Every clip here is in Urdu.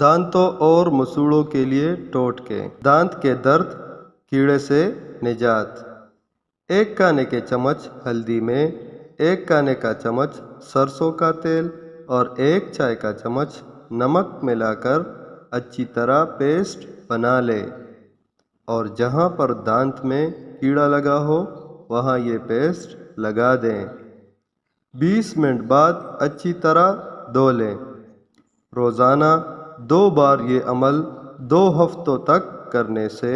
دانتوں اور مسوڑوں کے لیے ٹوٹکے۔ دانت کے درد، کیڑے سے نجات۔ 1 کھانے کے چمچ ہلدی میں 1 کھانے کا چمچ سرسوں کا تیل اور 1 چائے کا چمچ نمک ملا کر اچھی طرح پیسٹ بنا لیں اور جہاں پر دانت میں کیڑا لگا ہو وہاں یہ پیسٹ لگا دیں۔ 20 منٹ بعد اچھی طرح دھو لیں۔ روزانہ 2 بار یہ عمل 2 ہفتوں تک کرنے سے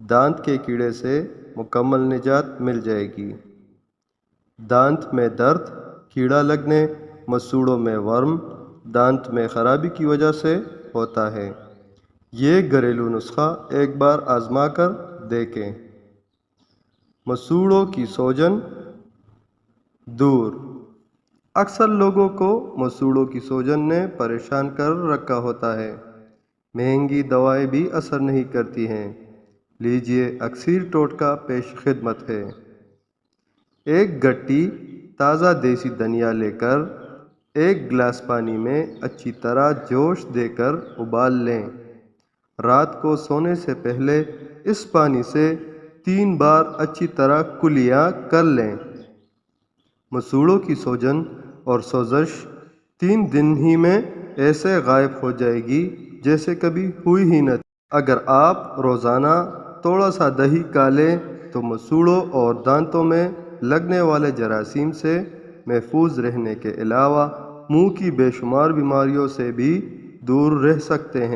دانت کے کیڑے سے مکمل نجات مل جائے گی۔ دانت میں درد، کیڑا لگنے، مسوڑوں میں ورم دانت میں خرابی کی وجہ سے ہوتا ہے۔ یہ گھریلو نسخہ ایک بار آزما کر دیکھیں۔ مسوڑوں کی سوجن دور۔ اکثر لوگوں کو مسوڑوں کی سوجن نے پریشان کر رکھا ہوتا ہے۔ مہنگی دوائیں بھی اثر نہیں کرتی ہیں۔ لیجیے اکثیر ٹوٹکا پیش خدمت ہے۔ 1 گٹی تازہ دیسی دھنیا لے کر 1 گلاس پانی میں اچھی طرح جوش دے کر ابال لیں۔ رات کو سونے سے پہلے اس پانی سے 3 بار اچھی طرح کلیاں کر لیں۔ مسوڑوں کی سوجن اور سوزش 3 دن ہی میں ایسے غائب ہو جائے گی جیسے کبھی ہوئی ہی نہ تھی۔ اگر آپ روزانہ تھوڑا سا دہی کھا لیں تو مسوڑوں اور دانتوں میں لگنے والے جراثیم سے محفوظ رہنے کے علاوہ منہ کی بے شمار بیماریوں سے بھی دور رہ سکتے ہیں۔